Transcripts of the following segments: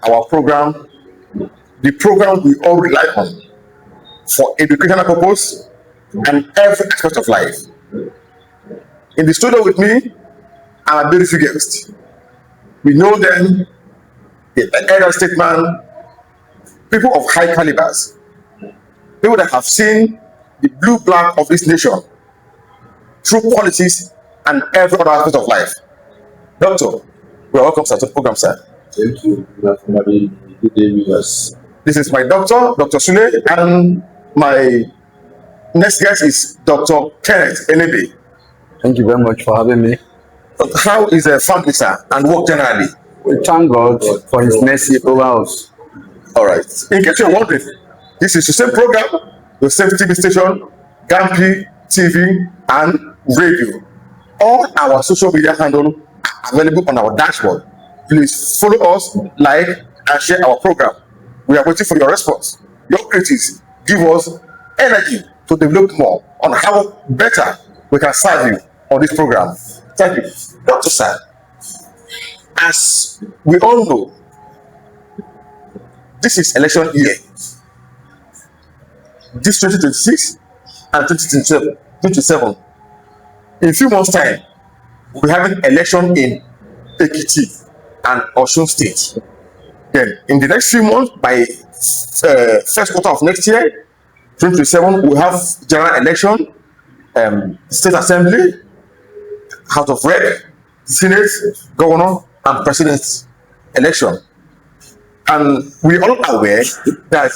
our program, the program we all rely on for educational purpose and every aspect of life. In the studio with me are beautiful guests. We know them, the elder statesmen, people of high calibers, people that have seen the blue black of this nation through policies and every other aspect of life. Doctor, we are welcome sir, to the program, sir. Thank you. Good day, viewers. This is my doctor, Dr. Sule, and my next guest is Dr. Kenneth Enebe. Thank you very much for having me. How is the family, sir, and work generally? We thank God for His mercy over us. All right. In case you're wondering, this is the same program, the same TV station, Gampi, TV, and radio. All our social media handles are available on our dashboard. Please follow us, like, and share our program. We are waiting for your response. Your critics give us energy to develop more on how better we can serve you on this program. Thank you. Dr. Sir, as we all know, this is election year. This 2026 and 2027. In a few months' time, we'll be having election in Ekiti and Osun State. Then, in the next few months, by first quarter of next year, 2027, we'll have general election, state assembly, House of Rep, Senate, governor, and president election. And we are all aware that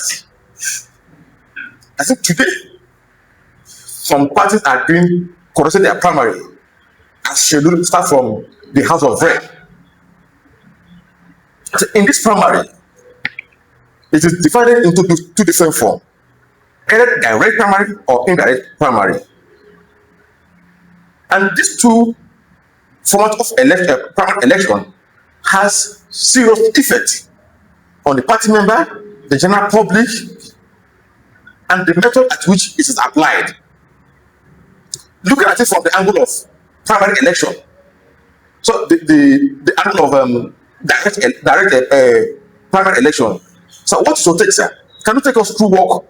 I think today some parties are doing conducting their primary as scheduled start from the House of Rep. So in this primary, it is divided into two different forms, either direct primary or indirect primary. And these two formats of primary election has serious effect on the party member, the general public, and the method at which it is applied. Looking at it from the angle of primary election, so the angle of direct primary election. So what is your take, sir? Can you take us through walk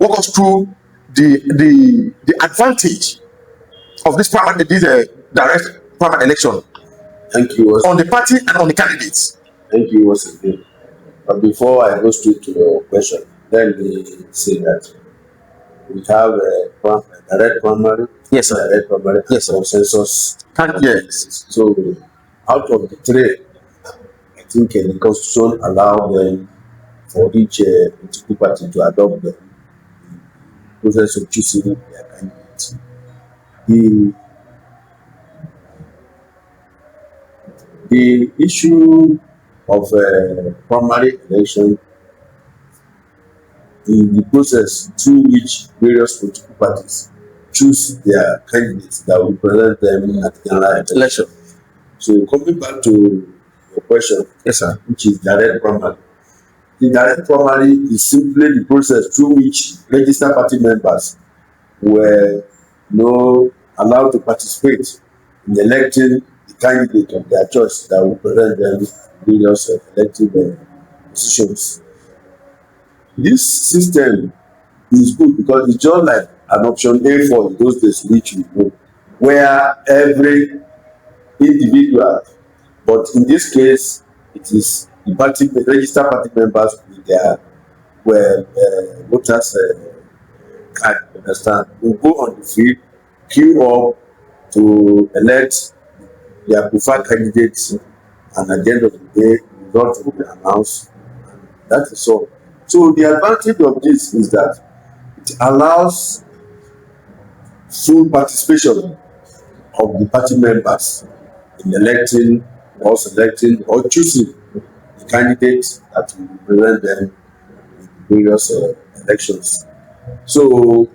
us through the advantage of this direct primary election? Thank you. On the party and on the candidates. Thank you once again. But before I go straight to your question, let me say that we have a direct primary. Yes, sir. Direct primary. Yes, sir. Consensus. Yes. So, out of the three, I think the Constitution allows them for each political party to adopt the process of choosing their candidates. The issue of primary election is the process through which various political parties choose their candidates that will present them at the general election. So coming back to your question, yes, sir, which is direct primary. The direct primary is simply the process through which registered party members were allowed to participate in electing the candidate of their choice that will present them various elective positions. This system is good because it's just like an option A4 in those days which we know, where every individual, but in this case, it is the registered party members with their voters card, understand, will go on the field, queue up to elect their preferred candidates, and at the end of the day, the result will be announced. That is all. So the advantage of this is that it allows full participation of the party members in electing or selecting or choosing the candidates that will represent them in various elections. So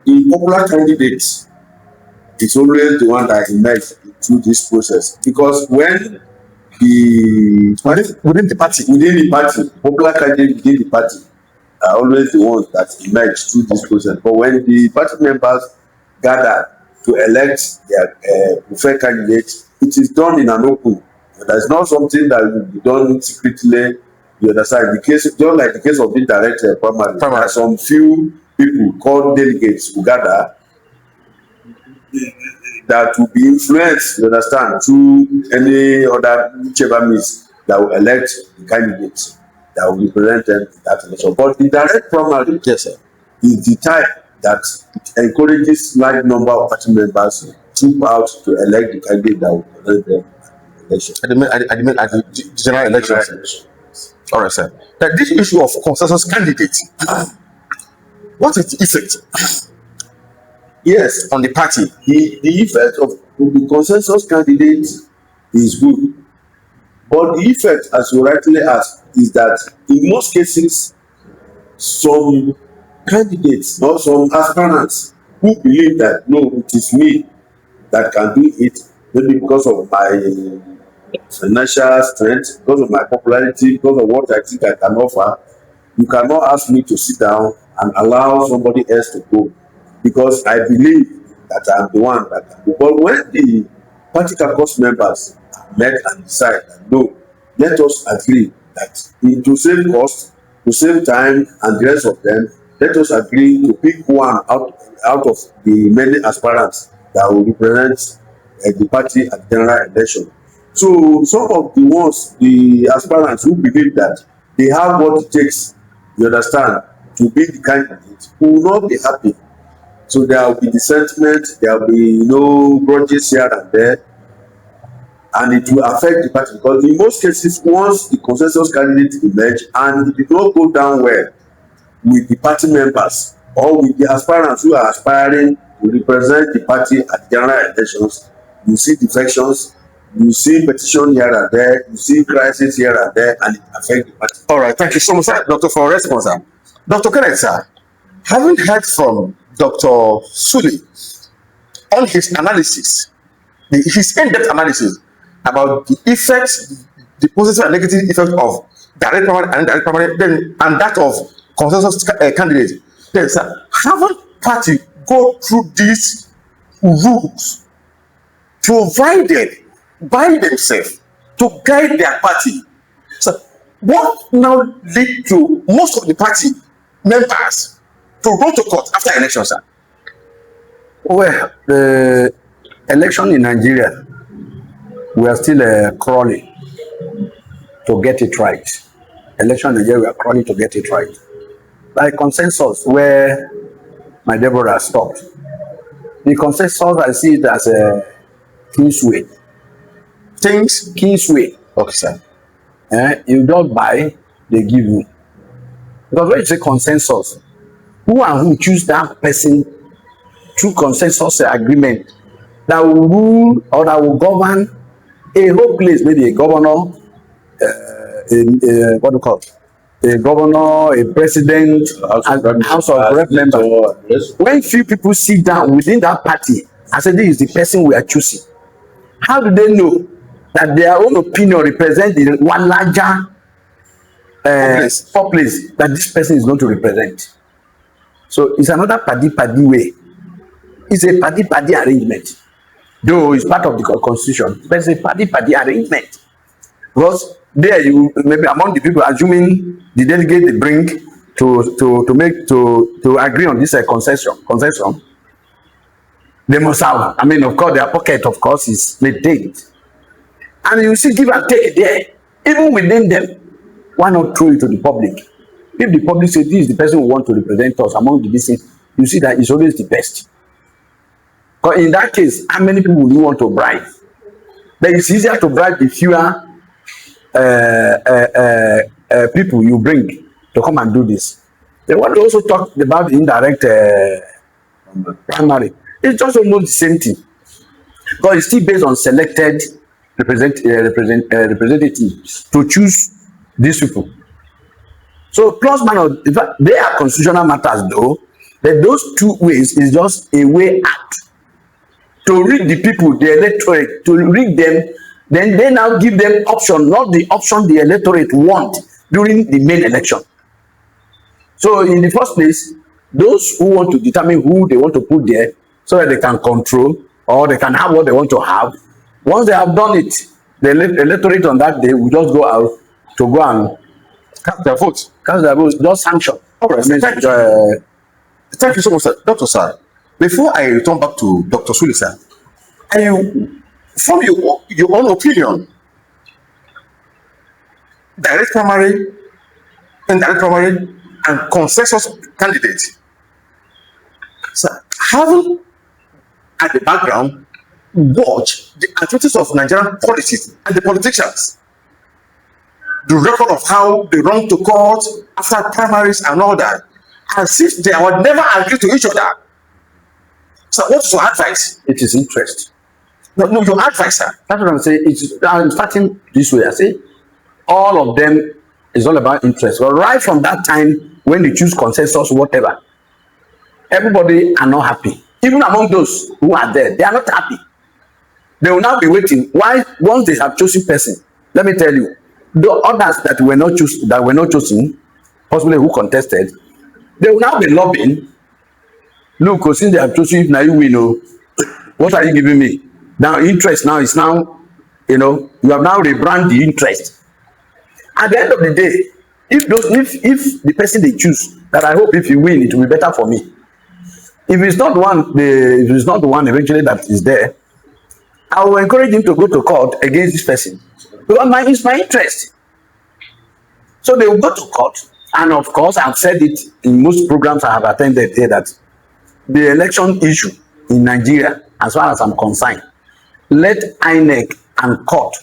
the popular candidate is always the one that emerges through this process, because when within the party, popular candidate within the party are always the ones that emerge through this process. But when the party members gather to elect their preferred candidate, it is done in an open. There is not something that will be done secretly You understand? The case, just like the case of indirect primary, there Primary. are some few people called delegates who gather that will be influenced, you understand, through any other whichever means that will elect the candidates that will represent them in that election. But the direct primary, Yes, sir. is the type that encourages large number of party members to troop out to elect the candidate that will represent them in the election. At the general elections. All right, sir. Now, this issue of consensus candidate, what is the effect Yes, on the party? the effect of the consensus candidate is good, but the effect, as you rightly ask, is that in most cases some candidates or some aspirants who believe that no, it is me that can do it, maybe because of my financial strength, because of my popularity, because of what I think I can offer, you cannot ask me to sit down and allow somebody else to go, because I believe that I'm the one that can go. But when the party caucus members met and decide that no, let us agree that to save cost, to save time and the rest of them, let us agree to pick one out of the many aspirants that will represent the party at the general election. So some of the ones, the aspirants who believe that they have what it takes, you understand, to be the candidate, who will not be happy. So there will be dissentiment, there will be grudges here and there, and it will affect the party, because in most cases, once the consensus candidate emerge and it did not go down well with the party members or with the aspirants who are aspiring to represent the party at the general elections, you see defections, you see petition here and there, you see crisis here and there, and it affects the party. All right, thank you so much, sir, Doctor, for your response, sir. Dr. Kenneth, sir, having heard from Dr. Suli on his analysis, his in-depth analysis about the effects, the positive and negative effect of direct primary and indirect primary, then and that of consensus candidates, then, sir, haven't party go through these rules provided by themselves to guide their party? So what now lead to most of the party members to go to court after election, sir? Well, the election in Nigeria, we are still crawling to get it right. Election in Nigeria, we are crawling to get it right. By consensus, where my Deborah stopped, the consensus, I see it as a kingsway. Kingsway. Okay, sir. You don't buy, they give you. Because when you say consensus, who and who choose that person through consensus agreement that will rule or that will govern a whole place, maybe a governor, what do you call it? A governor, a president, House of Rep member. When few people sit down within that party and say this is the person we are choosing, how do they know that their own opinion represents the one larger populace that this person is going to represent? So it's another paddy way. It's a paddy arrangement. Though it's part of the constitution, but it's a paddy arrangement. Because there you maybe among the people assuming the delegate they bring to agree on this concession, they must have, I mean, of course, their pocket, of course, is maintained. And you see give and take there, even within them. Why not throw it to the public? If the public say this is the person who want to represent us among the business, you see that it's always the best. But in that case, how many people will you want to bribe? Then it's easier to bribe the fewer people you bring to come and do this. They want to also talk about the indirect primary. It's just almost the same thing. Because it's still based on selected representatives to choose these people. So plus minus, in fact, they are constitutional matters though, but those two ways is just a way out to rig the people, the electorate, to rig them. Then they now give them option, not the option the electorate want during the main election. So in the first place, those who want to determine who they want to put there so that they can control or they can have what they want to have, once they have done it, the electorate on that day will just go out to go and cast their vote. Cast their vote, just sanction. All right. Thank you so much, sir. Dr. Sir. Before I return back to Dr. Suli, sir, from your own opinion, direct primary, indirect primary, and consensus candidate, sir, having at the background watch the activities of Nigerian politics and the politicians, the record of how they run to court after primaries and all that, as if they would never agree to each other. So what is your advice? It is interest. No, your advice, sir. That's what I'm saying. I'm starting this way. I say all of them is all about interest. But right from that time, when they choose consensus, whatever, everybody are not happy. Even among those who are there, they are not happy. They will now be waiting. Why? Once they have chosen person, let me tell you, the others that were not chosen, possibly who contested, they will now be lobbying. Look, since they have chosen, now you win. What are you giving me? Now interest now is now, you have now rebrand the interest. At the end of the day, if the person they choose, that I hope if you win, it will be better for me. If it's not the one eventually that is there, I will encourage him to go to court against this person. Because it's my interest. So they will go to court. And of course, I've said it in most programs I have attended here that the election issue in Nigeria, as far as I'm concerned, let INEC and court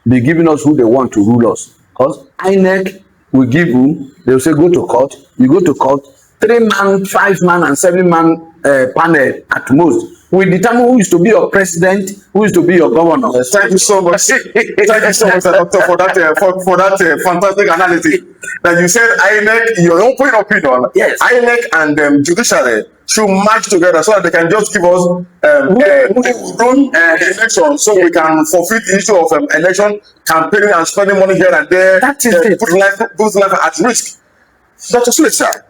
be giving us who they want to rule us. Because INEC will give you, they will say go to court, you go to court, 3-man, 5-man, and 7-man panel at most will determine who is to be your president, who is to be your governor. Yes, thank you so much. Thank you so much, Doctor, for that fantastic analysis. That you said INEC, your own point of opinion. Yes. INEC and judiciary should match together so that they can just give us who will run the election, so we can fulfill the issue of election campaigning and spending money here and there. That is it. Put life at risk. Dr. Sule, sir,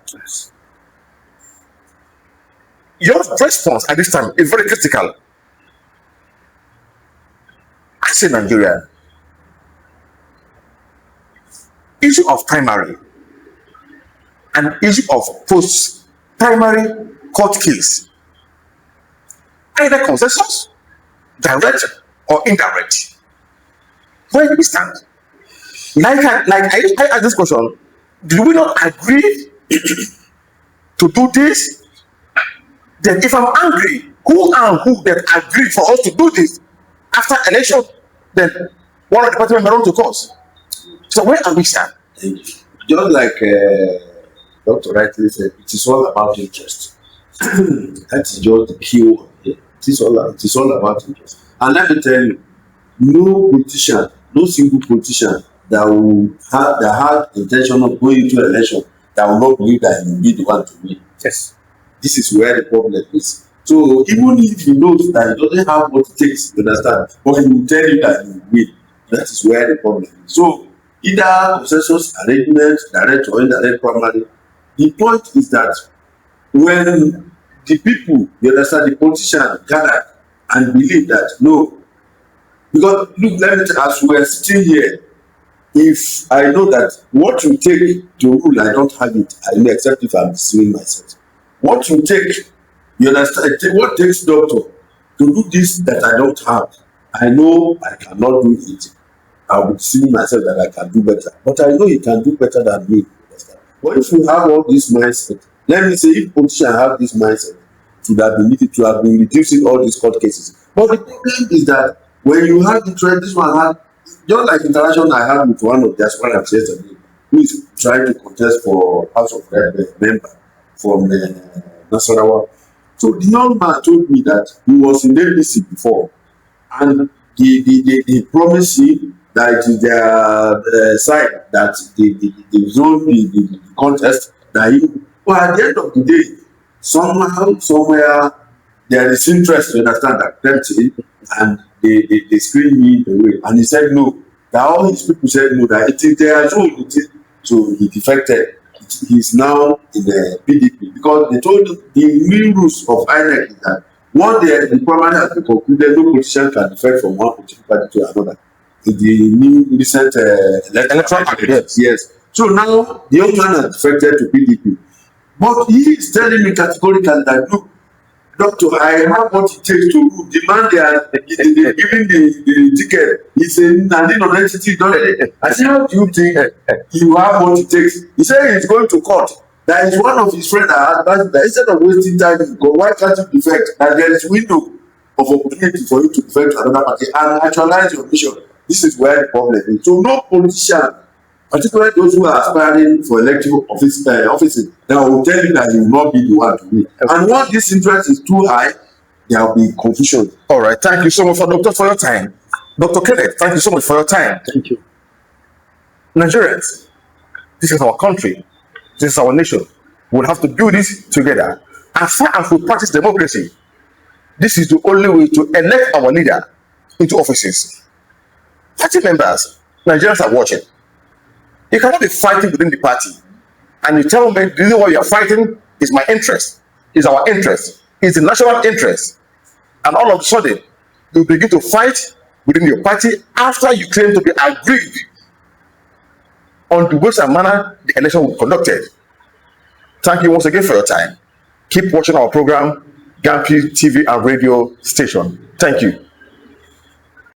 your response at this time is very critical. I say Nigeria, issue of primary and issue of post-primary court case, either consensus, direct or indirect. Where do we stand? Like I asked this question, do we not agree to do this? Then if I'm angry, who that agreed for us to do this after election, then one of the party members run to court. So where are we, sir? Just like Dr. rightly said, it is all about interest. That is just the key word here. It is all about interest. And let me tell you, no politician, no single politician that had intention of going into election that will not believe that he will be the one to win. Yes. This is where the problem is. So even if he knows that he doesn't have what it takes, you understand, but he will tell you that he will win. That is where the problem is. So either consensus arrangement, direct or indirect primary, the point is that when the people, you understand, the politicians gather and believe that no, because look, let me tell you, as we are sitting here, if I know that what you take to rule, I don't have it, I know, except if I'm deceiving myself. What you take, you understand, what takes doctor to do this that I don't have, I know I cannot do it. I'll be deceiving myself that I can do better. But I know he can do better than me. Understand? But if you have all this mindset, let me say, if politicians have this mindset, to have been needed to have been reducing all these court cases. But the problem is that when you have the trend, this one had, just like interaction I had with one of the aspirants yesterday, who is trying to contest for House of Rep member from Nasarawa. So the young man told me that he was in APC before, and they promised him that it is their side that they zone the contest that he. But at the end of the day, somehow, somewhere, there is interest to understand that empty, and they screened me away. And he said no. That all his people said no, that it is their zone. So he defected. He's now in the PDP because they told him the new rules of INEC is that one day the primary has been concluded, no politician can defect from one political party to another. In the new recent electoral package. Yes. So now the young man has defected to PDP. But he is telling me categorically that, look, doctor, I have what it takes to rule. The man they are giving the ticket. He said, an identity. I said, how do you think you have what it takes? He said he's going to court. That is one of his friends that advised that instead of wasting time, why can't you defect? And there is window of opportunity for you to defect to another party and actualize your mission. This is where the problem is. So no politician, particularly those who are aspiring for elective offices, they will tell you that you will not be the one to be. And once this interest is too high, there will be confusion. All right. Thank you so much, Doctor, for your time. Dr. Kenneth, thank you so much for your time. Thank you. Nigerians, this is our country. This is our nation. We'll have to do this together. As far as we practice democracy, this is the only way to elect our leader into offices. Party members, Nigerians are watching. You cannot be fighting within the party and you tell me the reason why you are fighting is my interest, is our interest, is the national interest. And all of a sudden, you begin to fight within your party after you claim to be aggrieved on the ways and manner the election will be conducted. Thank you once again for your time. Keep watching our program, Gampi TV and radio station. Thank you.